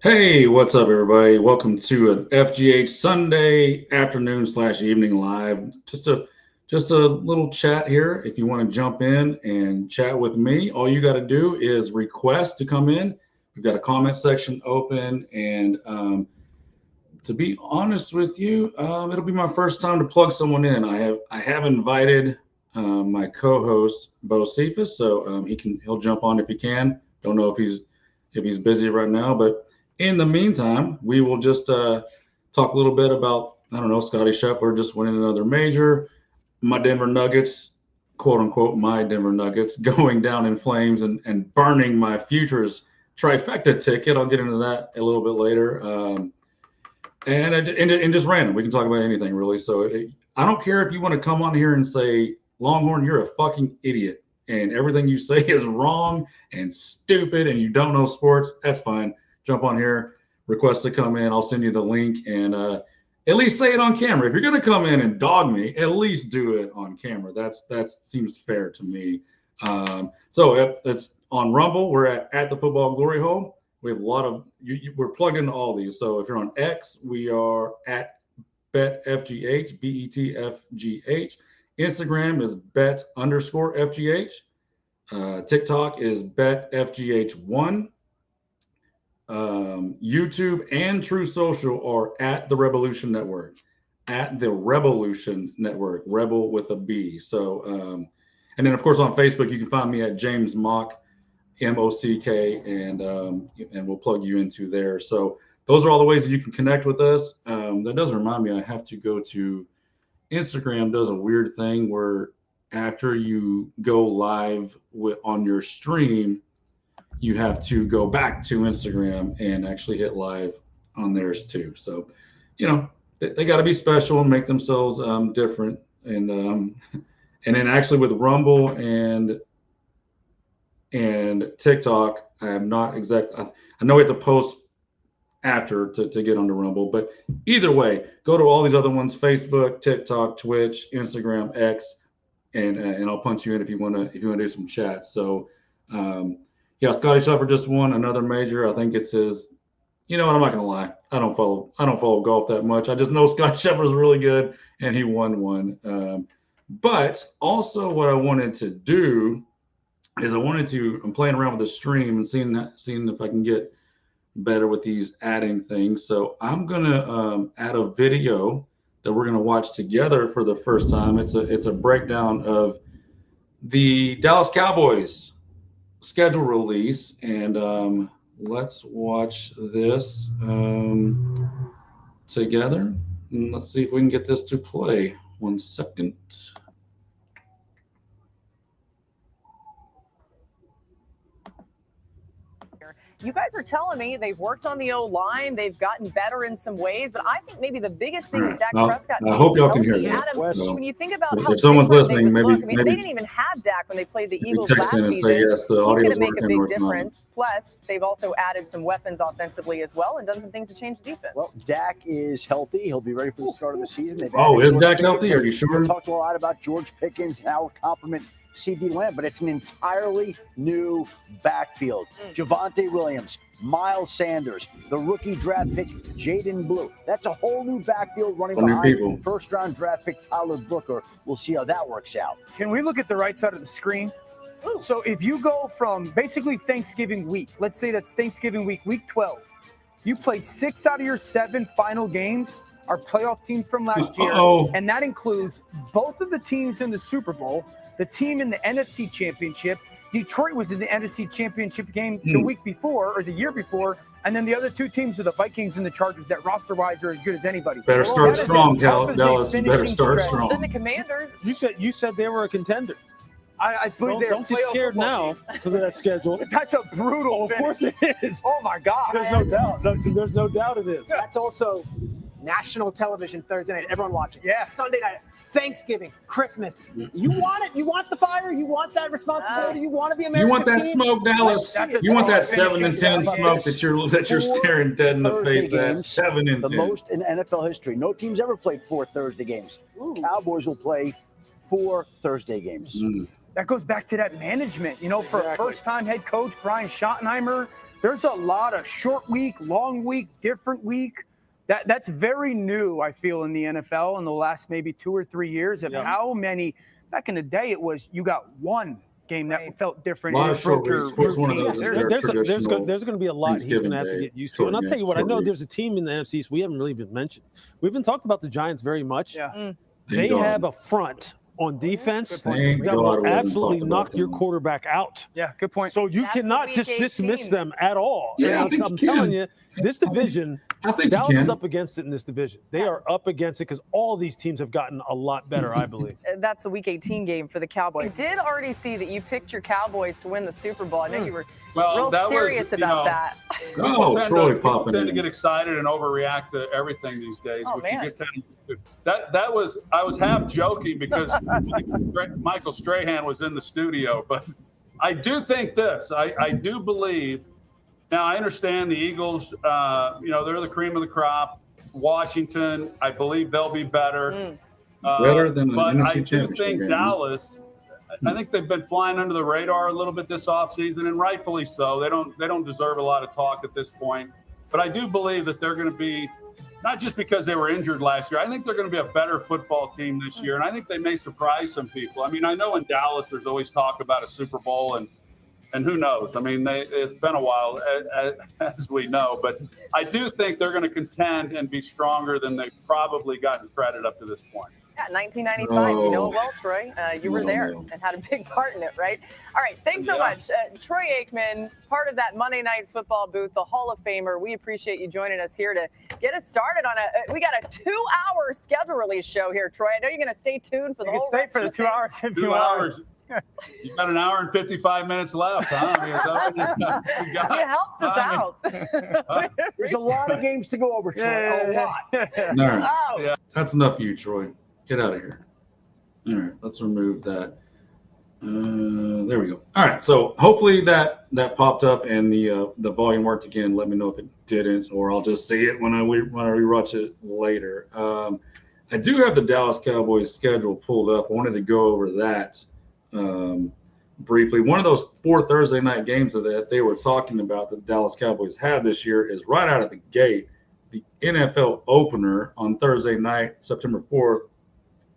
Hey, what's up, everybody? Welcome to an FGH Sunday afternoon / evening live. Just a little chat here. If you want to jump in and chat with me, all you got to do is request to come in. We've got a comment section open, and to be honest with you, it'll be my first time to plug someone in. I have invited my co-host Bo Cephas, so he'll jump on if he can. Don't know if he's busy right now, but in the meantime, we will just talk a little bit about, I don't know, Scotty Scheffler just winning another major, my Denver Nuggets, quote unquote, my Denver Nuggets going down in flames and burning my futures trifecta ticket. I'll get into that a little bit later. And just random. We can talk about anything really. So I don't care if you want to come on here and say, Longhorn, you're a fucking idiot and everything you say is wrong and stupid and you don't know sports. That's fine. Jump on here, request to come in. I'll send you the link and at least say it on camera. If you're going to come in and dog me, at least do it on camera. That seems fair to me. So it's on Rumble. We're at the Football Glory Hole. We have a lot of we're plugged into all these. So if you're on X, we are at BetFGH, BETFGH. Instagram is bet_FGH. TikTok is BetFGH1. YouTube and True Social are at the Revolution Network. At the Revolution Network, Rebel with a B. So, and then of course on Facebook, you can find me at James Mock. MOCK, and we'll plug you into there. So those are all the ways that you can connect with us. That does remind me, I have to go to Instagram. Does a weird thing where after you go live on your stream, you have to go back to Instagram and actually hit live on theirs too. So, they got to be special and make themselves different. And then actually with Rumble and TikTok, I am not exact. I know we have to post after to get onto Rumble, but either way, go to all these other ones: Facebook, TikTok, Twitch, Instagram, X, and I'll punch you in if you want to do some chat. So, yeah, Scotty Scheffler just won another major. I think it's his. You know what? I'm not gonna lie. I don't follow golf that much. I just know Scotty Scheffler is really good, and he won one. But also, what I wanted to do is I'm playing around with the stream and seeing if I can get better with these adding things. So I'm gonna add a video that we're gonna watch together for the first time. It's a breakdown of the Dallas Cowboys schedule release, and let's watch this together. And let's see if we can get this to play. 1 second. You guys are telling me they've worked on the O-line, they've gotten better in some ways, but I think maybe the biggest thing is Dak Prescott. I hope y'all can hear me. Adam, when you think about how if someone's listening, maybe they didn't even have Dak when they played the Eagles text last in and season. say yes, the He's audio going is to make a working or big it's not. difference. Plus, they've also added some weapons offensively as well and done some things to change the defense. Well, Dak is healthy. He'll be ready for the start of the season. Is Dak healthy? Are you sure? We talked a lot about George Pickens and how it complement CD Lamb, but it's an entirely new backfield. Javonte Williams, Miles Sanders, the rookie draft pick, Jaden Blue. That's a whole new backfield running behind first-round draft pick Tyler Booker. We'll see how that works out. Can we look at the right side of the screen? Ooh. So if you go from basically Thanksgiving week, let's say that's Thanksgiving week 12, you play 6 out of your 7 final games are playoff teams from last year, and that includes both of the teams in the Super Bowl, the team in the NFC Championship. Detroit was in the NFC Championship game the week before or the year before, and then the other 2 teams are the Vikings and the Chargers that roster-wise are as good as anybody. Better start strong, Dallas. Better start strong. Then the Commanders. You said they were a contender. I believe they're don't get scared now because of that schedule. That's a brutal Of course it is. Oh, my God. There's no doubt. There's no doubt it is. That's also national television Thursday night. Everyone watching. Yeah. Sunday night. Thanksgiving, Christmas. You want it. You want the fire. You want that responsibility. You want to be America's You want that team? smoke, Dallas. You want that 7-10 smoke that you're staring dead in the face at. 7-10. The most in NFL history. No team's ever played 4 Thursday games. Cowboys will play 4 Thursday games. That goes back to that management. For a first-time head coach, Brian Schottenheimer, There's a lot of short week, long week, different week. That's very new, I feel, in the NFL in the last maybe 2 or 3 years of how many. Back in the day, it was you got one game that felt different. A lot and of it broke short your weeks. Of course, one of routine. those is There's going to be a lot he's going to have to get used to. And I'll tell you what, I know there's a team in the NFC East we haven't really been mentioned. We haven't talked about the Giants very much. Yeah. They have a front on defense that will absolutely knock your quarterback out. Yeah, good point. So you cannot just dismiss them at all. Yeah, and I'm telling you, this division, Dallas is up against it in this division. They are up against it because all these teams have gotten a lot better, I believe. That's the Week 18 game for the Cowboys. I did already see that you picked your Cowboys to win the Super Bowl. I know you were real serious about that. Oh, Troy popping tend to in. get excited and overreact to everything these days, Oh, which man. you get kind of I was half joking because Michael Strahan was in the studio, but I do think this. I do believe. Now I understand the Eagles. They're the cream of the crop. Washington, I believe they'll be better. Better than the but NFC I do Championship think game. Dallas. I think they've been flying under the radar a little bit this offseason, and rightfully so. They don't deserve a lot of talk at this point. But I do believe that they're going to be, not just because they were injured last year, I think they're going to be a better football team this year, and I think they may surprise some people. I mean, I know in Dallas there's always talk about a Super Bowl, and who knows? I mean, it's been a while, as we know. But I do think they're going to contend and be stronger than they've probably gotten credit up to this point. Yeah, 1995. You know it well, Troy. You were there and had a big part in it, right? All right. Thanks so much. Troy Aikman, part of that Monday Night Football booth, the Hall of Famer. We appreciate you joining us here to get us started on we got a 2-hour schedule release show here, Troy. I know you're going to stay tuned for the whole stay for the 2 hours. 2 hours. You've got an hour and 55 minutes left, huh? I mean, is that what you helped us out. There's a lot of games to go over, Troy. A lot. All right. Oh. That's enough of you, Troy. Get out of here. All right, let's remove that. There we go. All right, so hopefully that popped up and the volume worked again. Let me know if it didn't, or I'll just see it when I rewatch it later. I do have the Dallas Cowboys schedule pulled up. I wanted to go over that briefly. One of those 4 Thursday night games that they were talking about that Dallas Cowboys had this year is right out of the gate, the NFL opener on Thursday night, September 4th.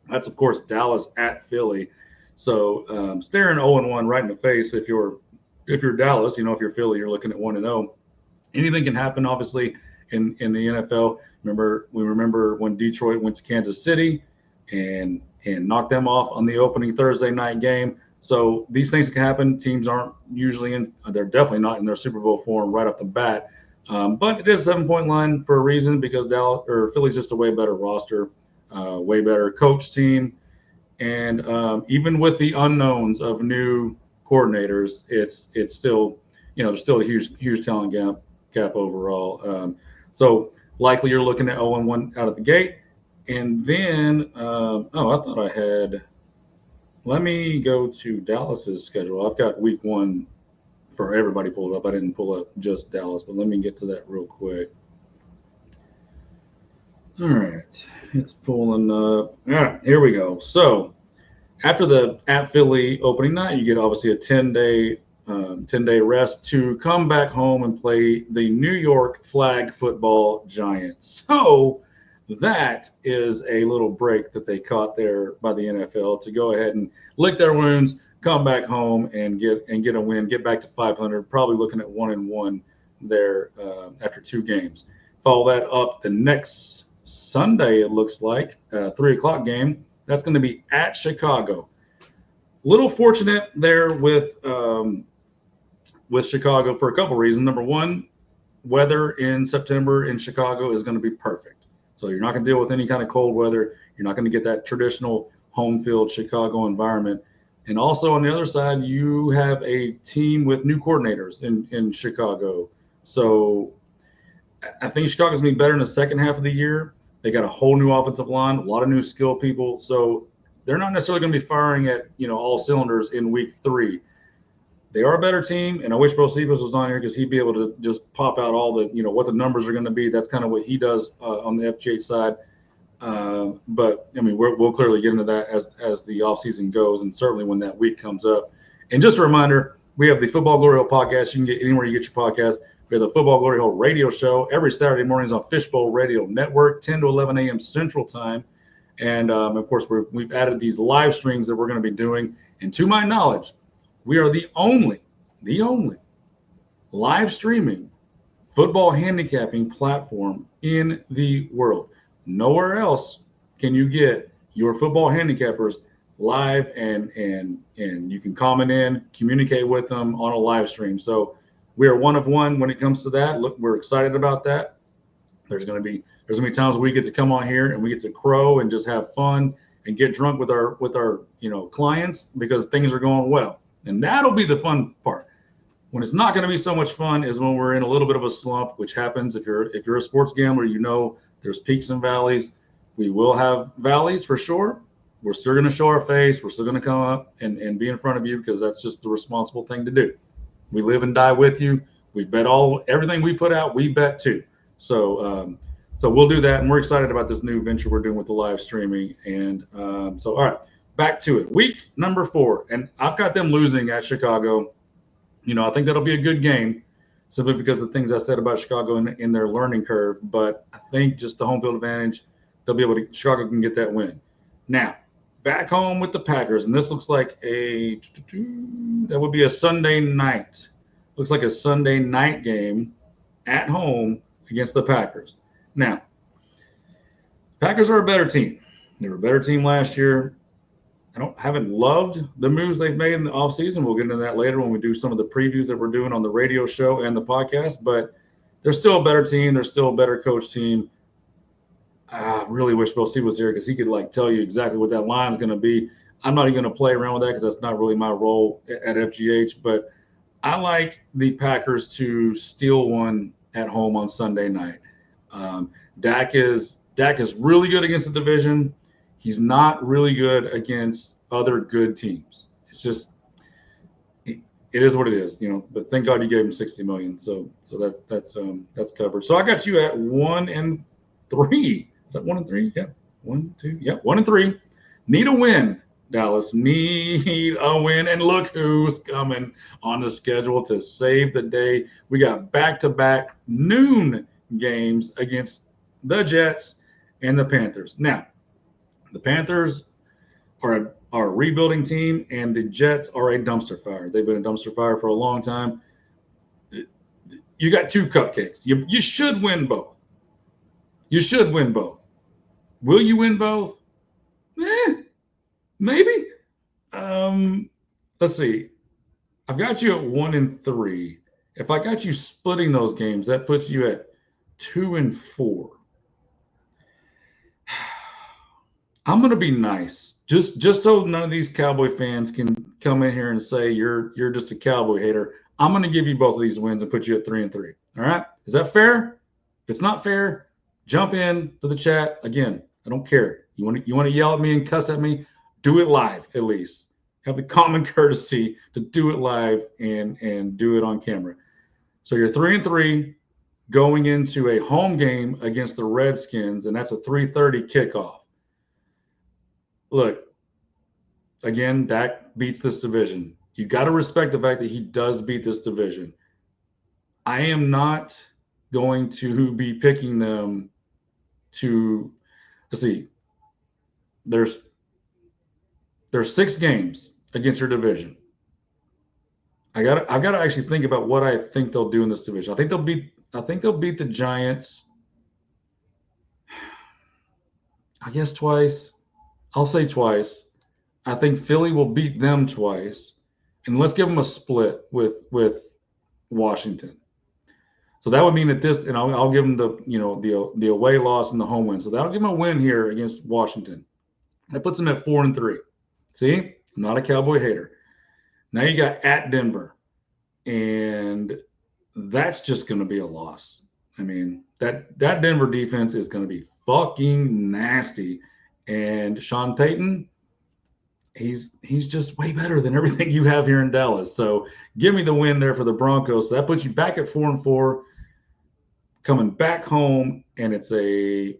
That's, of course, Dallas at Philly. So staring 0-1 right in the face if you're Dallas, if you're Philly, you're looking at 1-0. Anything can happen, obviously, in the NFL. We remember when Detroit went to Kansas City and knocked them off on the opening Thursday night game. So these things can happen. Teams aren't usually they're definitely not in their Super Bowl form right off the bat. But it is a 7-point line for a reason, because Philly's just a way better roster. Way better coach team, and even with the unknowns of new coordinators, it's still there's still a huge talent gap overall. So likely you're looking at 0-1 out of the gate, and then I thought I had. Let me go to Dallas's schedule. I've got Week 1 for everybody pulled up. I didn't pull up just Dallas, but let me get to that real quick. All right, it's pulling up. All right, here we go. So after the at Philly opening night, you get obviously a 10-day rest to come back home and play the New York Flag Football Giants. So that is a little break that they caught there by the NFL to go ahead and lick their wounds, come back home and get a win, get back to 500. Probably looking at 1-1 there after 2 games. Follow that up the next Sunday, it looks like, 3:00 game. That's going to be at Chicago. Little fortunate there with Chicago for a couple reasons. Number one, weather in September in Chicago is going to be perfect. So you're not going to deal with any kind of cold weather. You're not going to get that traditional home field Chicago environment. And also on the other side, you have a team with new coordinators in Chicago. So I think Chicago's going to be better in the second half of the year. They got a whole new offensive line, a lot of new skill people. So they're not necessarily going to be firing at, all cylinders in week 3. They are a better team, and I wish Bo Cephas was on here because he'd be able to just pop out all the, what the numbers are going to be. That's kind of what he does on the FGH side. But, I mean, we'll clearly get into that as the offseason goes, and certainly when that week comes up. And just a reminder, we have the Football Glory Hole podcast. You can get anywhere you get your podcast. We have the Football Glory Hole radio show every Saturday mornings on Fishbowl Radio Network, 10 to 11 a.m. Central Time. And, of course, we've added these live streams that we're going to be doing. And to my knowledge, we are the only live streaming football handicapping platform in the world. Nowhere else can you get your football handicappers live and you can comment in, communicate with them on a live stream. So we are one of one when it comes to that. Look, we're excited about that. There's gonna be times we get to come on here and we get to crow and just have fun and get drunk with our clients because things are going well. And that'll be the fun part. When it's not going to be so much fun is when we're in a little bit of a slump, which happens if you're a sports gambler. There's peaks and valleys. We will have valleys for sure. We're still going to show our face. We're still going to come up and be in front of you because that's just the responsible thing to do. We live and die with you. We bet everything we put out, we bet too. So we'll do that, and we're excited about this new venture we're doing with the live streaming. And so, all right, back to it. Week number 4, and I've got them losing at Chicago. I think that'll be a good game simply because of the things I said about Chicago in their learning curve. But I think just the home field advantage, Chicago can get that win. Now, back home with the Packers, and this looks like that would be a Sunday night. Looks like a Sunday night game at home against the Packers. Now, Packers are a better team. They were a better team last year. Haven't loved the moves they've made in the offseason. We'll get into that later when we do some of the previews that we're doing on the radio show and the podcast. But they're still a better team. They're still a better coach team. I really wish Bill C was here because he could tell you exactly what that line is going to be. I'm not even going to play around with that because that's not really my role at FGH. But I like the Packers to steal one at home on Sunday night. Dak is really good against the division. He's not really good against other good teams. It's just it is what it is, But thank God you gave him $60 million, so that's covered. So I got you at 1-3. Is that 1-3? Yeah, 1, 2. Yeah, 1-3. Need a win, Dallas. Need a win, and look who's coming on the schedule to save the day. We got back-to-back noon games against the Jets and the Panthers. Now, the Panthers are a rebuilding team, and the Jets are a dumpster fire. They've been a dumpster fire for a long time. You got 2 cupcakes. You should win both. You should win both. Will you win both? Maybe. Let's see. I've got you at 1-3. If I got you splitting those games, that puts you at 2-4. I'm going to be nice, just so none of these Cowboy fans can come in here and say you're just a Cowboy hater. I'm going to give you both of these wins and put you at 3-3. All right? Is that fair? If it's not fair, jump in to the chat. Again, I don't care. You want to yell at me and cuss at me? Do it live at least. Have the common courtesy to do it live and do it on camera. So you're 3-3 going into a home game against the Redskins, and that's a 3:30 kickoff. Look, again, Dak beats this division. You got to respect the fact that he does beat this division. I am not going to be picking them to, let's see, there's 6 games against your division. I've got to actually think about what I think they'll do in this division. I think they'll beat the Giants, I guess twice. I'll say twice. I think Philly will beat them twice, and let's give them a split with Washington. So that would mean that this, and I'll give them the away loss and the home win. So that'll give them a win here against Washington. That puts them at 4-3. See, I'm not a Cowboy hater. Now you got at Denver, and that's just going to be a loss. I mean, that Denver defense is going to be fucking nasty. And Sean Payton, he's just way better than everything you have here in Dallas. So give me the win there for the Broncos. So that puts you back at 4-4, coming back home, and it's a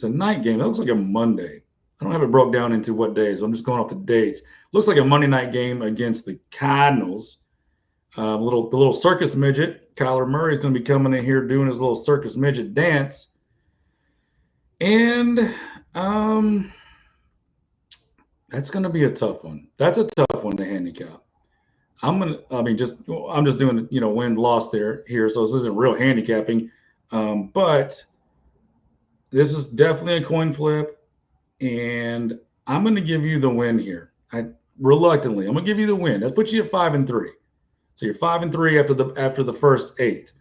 night game. That looks like a Monday. I don't have it broke down into what days. I'm just going off the dates. Looks like a Monday night game against the Cardinals. The little circus midget. Kyler Murray is going to be coming in here doing his little circus midget dance. And that's going to be a tough one. That's a tough one to handicap. I'm just doing, win loss here. So this isn't real handicapping. But this is definitely a coin flip. And I'm going to give you the win here. Reluctantly, I'm going to give you the win. That puts you at 5-3. So you're 5-3 after the first 8.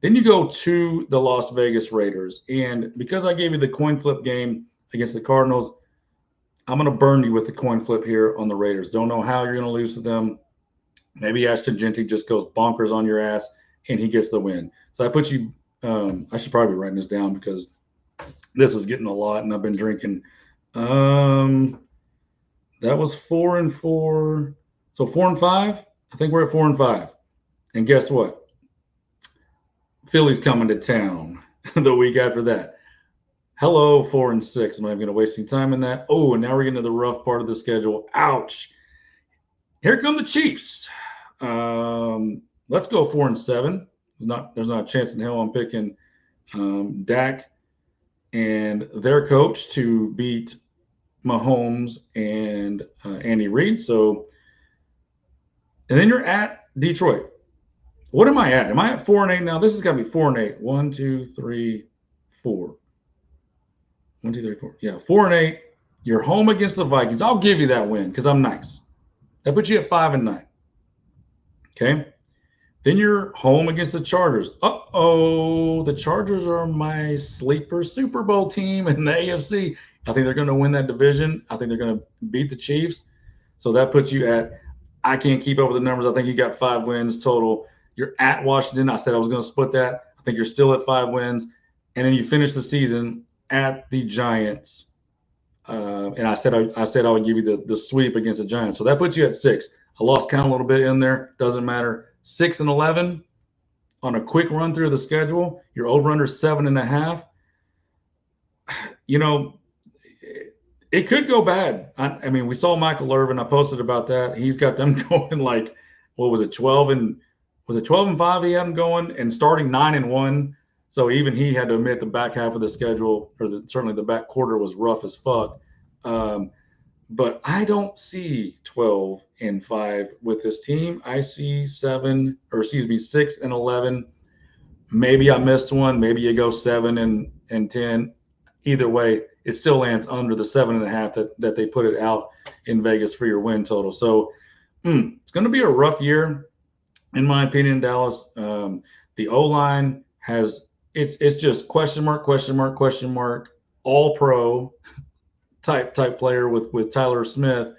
Then you go to the Las Vegas Raiders. And because I gave you the coin flip game against the Cardinals, I'm going to burn you with the coin flip here on the Raiders. Don't know how you're going to lose to them. Maybe Ashton Genty just goes bonkers on your ass and he gets the win. So I put you I should probably be writing this down because this is getting a lot and I've been drinking. That was 4-4. So 4-5. I think we're at 4-5. And guess what? Philly's coming to town the week after that. Hello, 4-6. I'm not even going to waste any time in that. Oh, and now we're getting to the rough part of the schedule. Ouch. Here come the Chiefs. Let's go 4-7. There's not a chance in hell I'm picking Dak and their coach to beat Mahomes and Andy Reid. So, and then you're at Detroit. What am I at? Am I at 4-8 now? This has got to be 4-8. 1, 2, 3, 4. 1, 2, 3, 4. Yeah, 4-8. You're home against the Vikings. I'll give you that win because I'm nice. That puts you at 5-9. Okay. Then you're home against the Chargers. Uh-oh. The Chargers are my sleeper Super Bowl team in the AFC. I think they're going to win that division. I think they're going to beat the Chiefs. So that puts you at, I can't keep up with the numbers. I think you got 5 wins total. You're at Washington. I said I was going to split that. I think you're still at 5 wins. And then you finish the season at the Giants. And I said I would give you the sweep against the Giants. So that puts you at 6. I lost count a little bit in there. Doesn't matter. 6-11 on a quick run through the schedule. You're over under 7.5. It could go bad. I mean, we saw Michael Irvin. I posted about that. He's got them going like, what was it, 12-5 he had them going and starting 9-1. So even he had to admit the back half of the schedule, or certainly the back quarter, was rough as fuck. But I don't see 12-5 with this team. I see 6-11. Maybe I missed one. Maybe you go 7-10. Either way, it still lands under the 7.5 that they put it out in Vegas for your win total. So it's going to be a rough year, in my opinion, Dallas. The O-line it's just question mark, all pro type player with Tyler Smith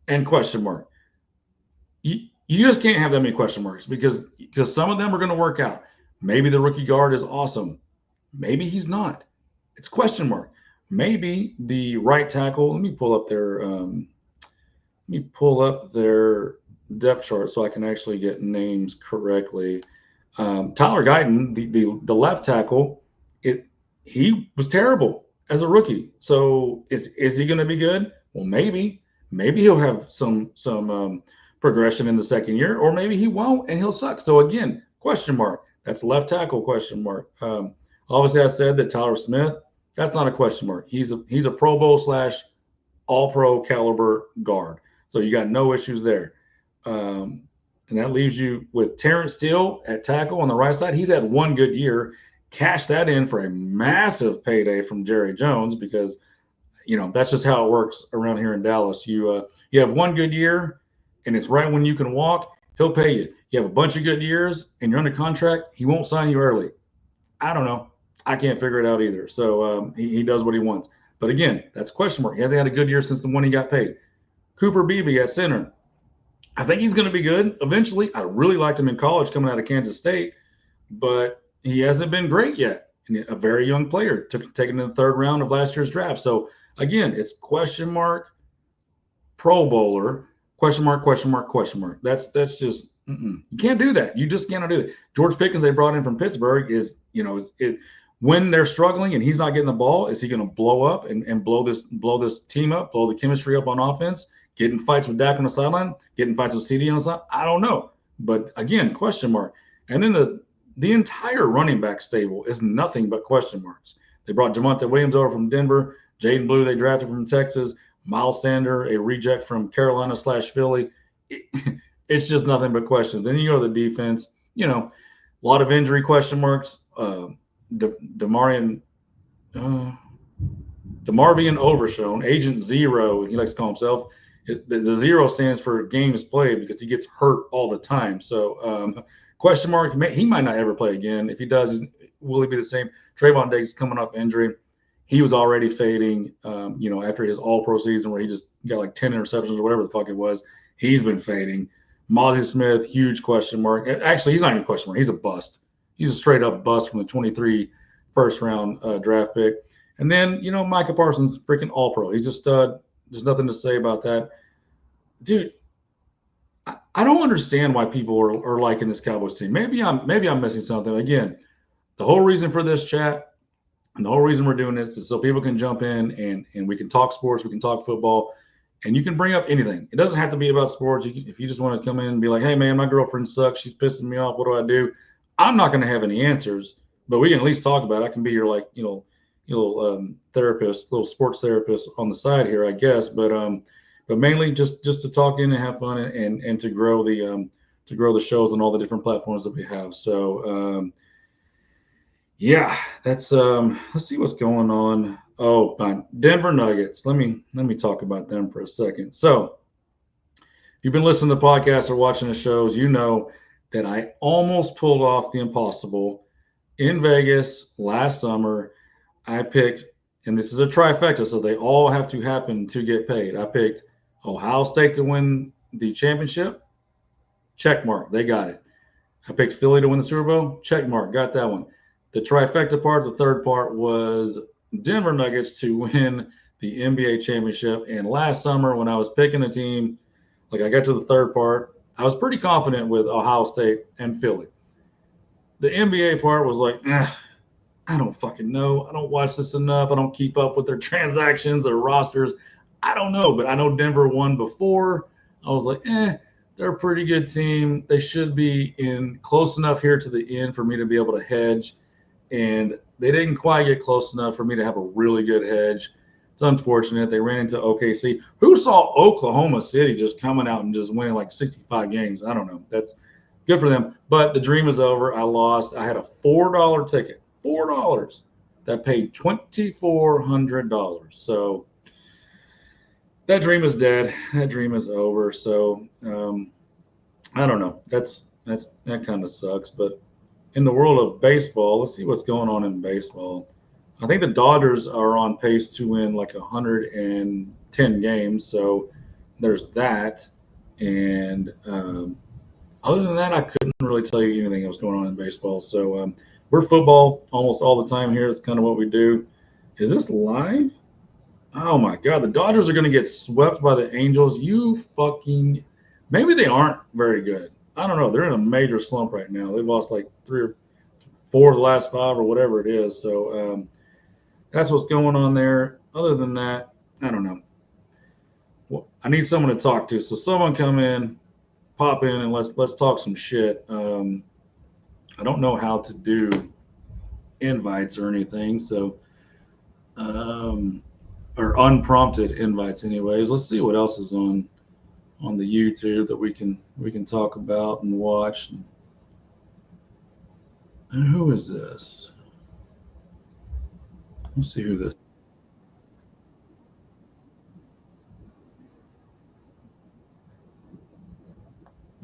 and question mark. You just can't have that many question marks because some of them are going to work out. Maybe the rookie guard is awesome. Maybe he's not. It's question mark. Maybe the right tackle. Let me pull up their depth chart so I can actually get names correctly. Tyler Guyton, the left tackle, he was terrible as a rookie. So is he going to be good? Well, maybe he'll have some progression in the second year, or maybe he won't and he'll suck. So again, question mark. That's left tackle question mark. Obviously, I said that Tyler Smith. That's not a question mark. He's a Pro Bowl / All Pro caliber guard. So you got no issues there. And that leaves you with Terrence Steele at tackle on the right side. He's had one good year. Cash that in for a massive payday from Jerry Jones because, that's just how it works around here in Dallas. You have one good year, and it's right when you can walk, he'll pay you. You have a bunch of good years, and you're under contract, he won't sign you early. I don't know. I can't figure it out either. So he does what he wants. But again, that's a question mark. He hasn't had a good year since the one he got paid. Cooper Beebe at center. I think he's going to be good eventually. I really liked him in college coming out of Kansas State, but he hasn't been great yet. And a very young player, taken in the 3rd round of last year's draft. So, again, it's question mark, Pro Bowler, question mark. That's just you can't do that. You just cannot do that. George Pickens they brought in from Pittsburgh is when they're struggling and he's not getting the ball, is he going to blow up and blow this team up, blow the chemistry up on offense? Get in fights with Dak on the sideline, get in fights with CD on the side. I don't know. But again, question mark. And then the entire running back stable is nothing but question marks. They brought Javonte Williams over from Denver, Jaden Blue they drafted from Texas, Miles Sanders, a reject from Carolina/Philly. It's just nothing but questions. Then you go to the defense, you know, a lot of injury question marks. DeMarvion Overshown, Agent Zero, he likes to call himself. The zero stands for games played because he gets hurt all the time. So question mark, he might not ever play again. If he does, will he be the same? Trayvon Diggs is coming off injury. He was already fading, after his all-pro season where he just got like 10 interceptions or whatever the fuck it was. He's been fading. Mozzie Smith, huge question mark. Actually, he's not even a question mark. He's a bust. He's a straight-up bust from the 23 first-round draft pick. And then, Micah Parsons, freaking all-pro. He's a stud. There's nothing to say about that. Dude, I don't understand why people are liking this Cowboys team. Maybe I'm missing something. Again, the whole reason for this chat and the whole reason we're doing this is so people can jump in and we can talk sports, we can talk football, and you can bring up anything. It doesn't have to be about sports. If you just want to come in and be like, hey, man, my girlfriend sucks. She's pissing me off. What do I do? I'm not going to have any answers, but we can at least talk about it. I can be your therapist, little sports therapist on the side here, I guess. But mainly just to talk in and have fun and to grow the shows on all the different platforms that we have. So that's let's see what's going on. Oh, fine. Denver Nuggets. Let me talk about them for a second. So if you've been listening to the podcast or watching the shows, you know that I almost pulled off the impossible in Vegas last summer. I picked, and this is a trifecta, so they all have to happen to get paid. I picked Ohio State to win the championship. Check mark. They got it. I picked Philly to win the Super Bowl. Check mark. Got that one. The trifecta part, the third part, was Denver Nuggets to win the NBA championship. And last summer when I was picking a team, like I got to the third part, I was pretty confident with Ohio State and Philly. The NBA part was like, I don't fucking know. I don't watch this enough. I don't keep up with their transactions, their rosters. I don't know, but I know Denver won before. I was like, they're a pretty good team. They should be in close enough here to the end for me to be able to hedge. And they didn't quite get close enough for me to have a really good hedge. It's unfortunate. They ran into OKC. Who saw Oklahoma City just coming out and just winning like 65 games? I don't know. That's good for them. But the dream is over. I lost. I had a $4 ticket. $4 that paid $2,400. So that dream is dead. That dream is over. So I don't know. That kind of sucks. But in the world of baseball, let's see what's going on in baseball. I think the Dodgers are on pace to win like 110 games. So there's that. And other than that, I couldn't really tell you anything that was going on in baseball. So we're football almost all the time here. That's kind of what we do. Is this live? Oh, my God. The Dodgers are going to get swept by the Angels. Maybe they aren't very good. I don't know. They're in a major slump right now. They've lost like 3 or 4 of the last 5 or whatever it is. So that's what's going on there. Other than that, I don't know. Well, I need someone to talk to. So someone come in, pop in, and let's talk some shit. I don't know how to do invites or anything, so or unprompted invites anyways. Let's see what else is on the YouTube that we can talk about and watch. And who is this? Let's see who this.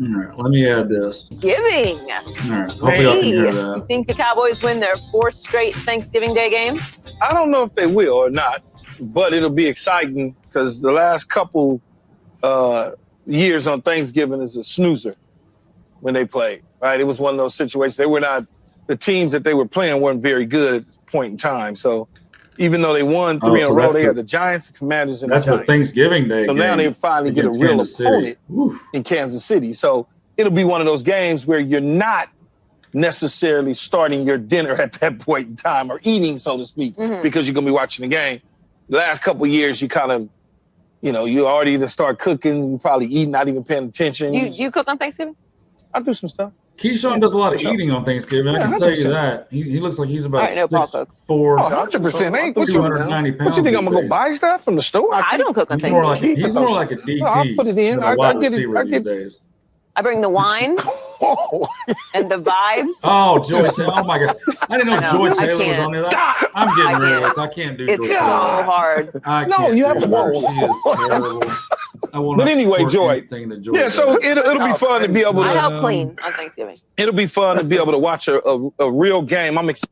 All right, let me add this. Giving. All right, hopefully y'all can hear that. You think the Cowboys win their 4th straight Thanksgiving Day games? I don't know if they will or not, but it'll be exciting because the last couple years on Thanksgiving is a snoozer when they played, right? It was one of those situations. The teams that they were playing weren't very good at this point in time. So even though they won 3 in a row, they had the Giants, the Commanders, and the Giants. That's what Thanksgiving Day. So now they finally get a real opponent in Kansas City. So it'll be one of those games where you're not necessarily starting your dinner at that point in time or eating, so to speak, because you're going to be watching the game. The last couple of years, you kind of, you already start cooking, you probably eating, not even paying attention. You cook on Thanksgiving? I do some stuff. Keyshawn does a lot of eating on Thanksgiving. I can tell you that. He looks like he's about 6'4". 100%. Ain't what 290 pounds. What you think I'm gonna go buy stuff from the store? I don't cook on Thanksgiving. He's more like a DT. I'll put it in. Than a wide receiver these days. I bring the wine and the vibes. Oh, Joy Taylor. Oh, my God. I didn't know Joy Taylor was on there. I'm getting rid of this. I can't do it's Joy so Taylor. hard. No, you have to her. She is terrible. But anyway, Joy. Yeah, so it'll be fun to be able to. I help clean on Thanksgiving. It'll be fun to be able to watch a real game. I'm excited.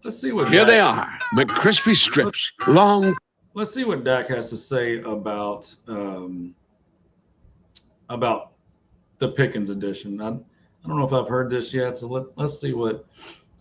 Let's see what Here they are, McCrispy strips, long. Let's see what Dak has to say about the Pickens edition. I don't know if I've heard this yet, so let's see what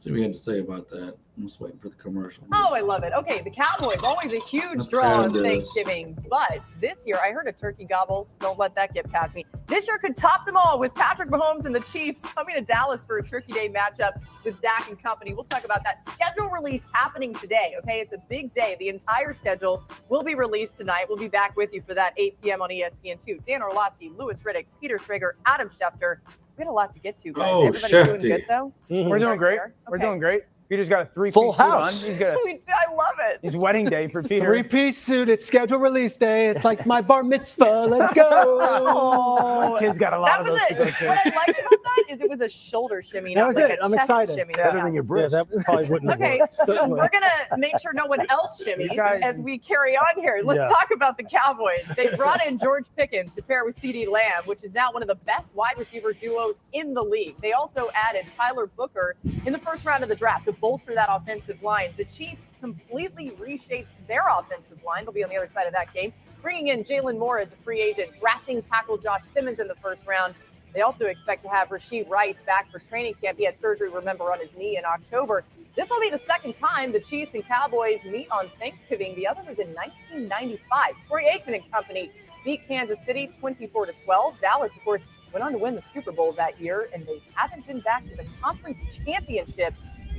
he had to say about that. I'm just waiting for the commercial. Oh, I love it. Okay, the Cowboys, always a huge draw on Thanksgiving. But this year, I heard a turkey gobble. Don't let that get past me. This year could top them all with Patrick Mahomes and the Chiefs coming to Dallas for a Turkey Day matchup with Dak and company. We'll talk about that. Schedule release happening today, okay? It's a big day. The entire schedule will be released tonight. We'll be back with you for that 8 p.m. on ESPN2. Dan Orlovsky, Louis Riddick, Peter Schrager, Adam Schefter. We had a lot to get to, guys. Oh, Everybody Shefty. doing good, though? Mm-hmm. We're doing great. Okay. We're doing great. Peter's got a three-piece Full suit on. house. He's got I love it. his wedding day for Peter. Three-piece suit. It's schedule release day. It's like my bar mitzvah. Let's go. My kid's got a lot That of was those it. to go to. What I liked about that is it was a shoulder shimmy, That not was like it. a I'm chest excited. shimmy. Better than your Bruce. Yeah, that probably wouldn't have Okay, worked. we're going to make sure no one else shimmies guys- as we carry on here. Let's talk about the Cowboys. They brought in George Pickens to pair with CeeDee Lamb, which is now one of the best wide receiver duos in the league. They also added Tyler Booker in the first round of the draft to bolster that offensive line. The Chiefs completely reshaped their offensive line. They'll be on the other side of that game, bringing in Jalen Moore as a free agent, drafting tackle Josh Simmons in the first round. They also expect to have Rashee Rice back for training camp. He had surgery, remember, on his knee in October. This will be the second time the Chiefs and Cowboys meet on Thanksgiving. The other was in 1995. Troy Aikman and company beat Kansas City 24-12. Dallas, of course, went on to win the Super Bowl that year, and they haven't been back to the conference championship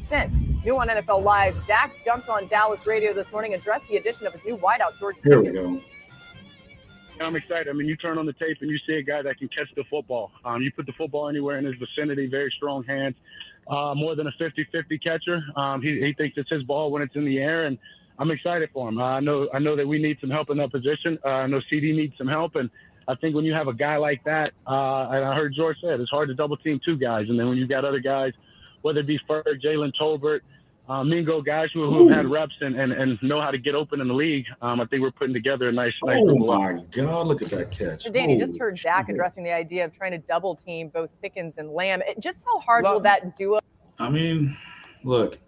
since. New on NFL Live, Dak jumped on Dallas radio this morning and addressed the addition of his new wideout, George Pickens. Here we go. I'm excited. I mean, you turn on the tape and you see a guy that can catch the football. You put the football anywhere in his vicinity, very strong hands, more than a 50-50 catcher. He thinks it's his ball when it's in the air, and I'm excited for him. I know that we need some help in that position. I know CD needs some help, and I think when you have a guy like that, and I heard George say it, it's hard to double team two guys, and then when you got other guys, whether it be Ferg, Jalen Tolbert, Mingo, guys who have had reps and know how to get open in the league, I think we're putting together a nice Oh, my God. Look at that catch. So Dan, you just heard Dak addressing the idea of trying to double team both Pickens and Lamb. Just how hard will that duo? I mean, look,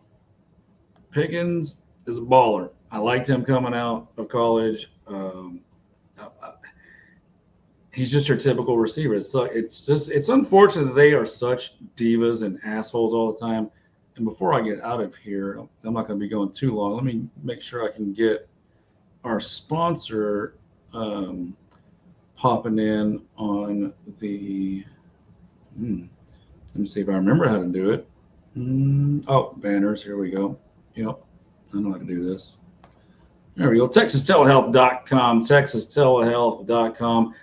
Pickens is a baller. I liked him coming out of college. He's just your typical receiver. It's unfortunate that they are such divas and assholes all the time. And before I get out of here, I'm not going to be going too long. Let me make sure I can get our sponsor popping in on the. Let me see if I remember how to do it. Oh, banners. Here we go. Yep, I know how to do this. There we go. TexasTelehealth.com. TexasTelehealth.com.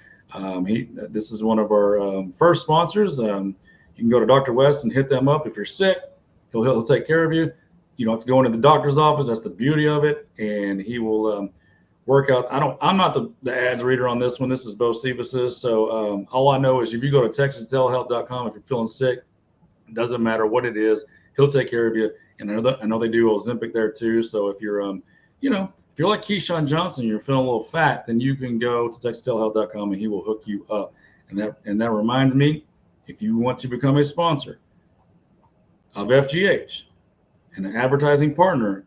This is one of our first sponsors. You can go to Dr. West and hit them up if you're sick. He'll take care of you. You don't have to go into the doctor's office. That's the beauty of it. And he will work out. I'm not the ads reader on this one. This is Bo Cephas's. So all I know is if you go to TexasTelehealth.com, if you're feeling sick, it doesn't matter what it is, he'll take care of you. And I know they do Ozempic there too. So if you're if you're like Keyshawn Johnson, you're feeling a little fat, then you can go to TexasTelehealth.com and he will hook you up. And that reminds me, if you want to become a sponsor of FGH and an advertising partner,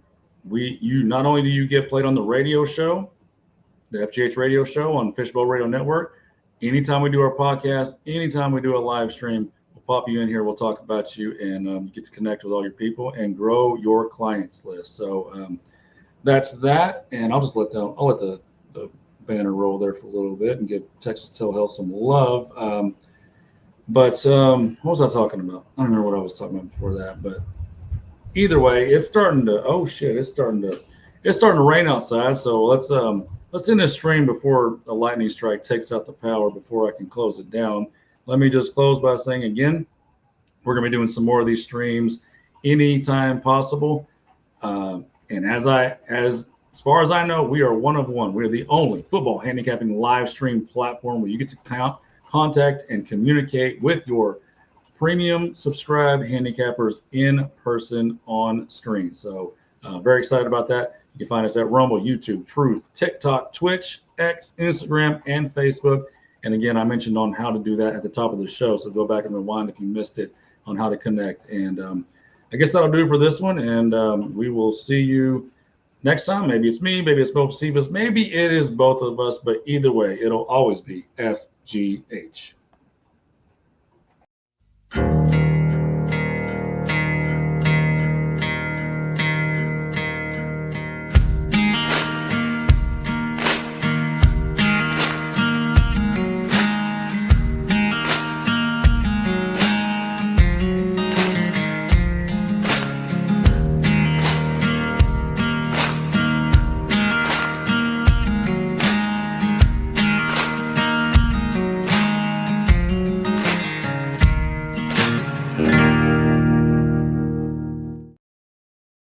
you not only do you get played on the radio show, the FGH radio show on Fishbowl Radio Network, anytime we do our podcast, anytime we do a live stream, we'll pop you in here, we'll talk about you, and you get to connect with all your people and grow your clients list. So that's that, and I'll let the banner roll there for a little bit and give Texas Telehealth some love. But what was I talking about? I don't remember what I was talking about before that. But either way, it's starting to. Oh shit! It's starting to rain outside. So let's end this stream before a lightning strike takes out the power. Before I can close it down. let me just close by saying again, we're going to be doing some more of these streams anytime possible. And as far as I know, we are one of one. We're the only football handicapping live stream platform where you get to contact and communicate with your premium subscribed handicappers in person on screen. So very excited about that. You can find us at Rumble, YouTube, Truth, TikTok, Twitch, X, Instagram, and Facebook. And again, I mentioned on how to do that at the top of the show. So go back and rewind if you missed it on how to connect. And I guess that'll do it for this one. And we will see you next time. Maybe it's me, maybe it's both Cephas, maybe it is both of us, but either way, it'll always be FGH.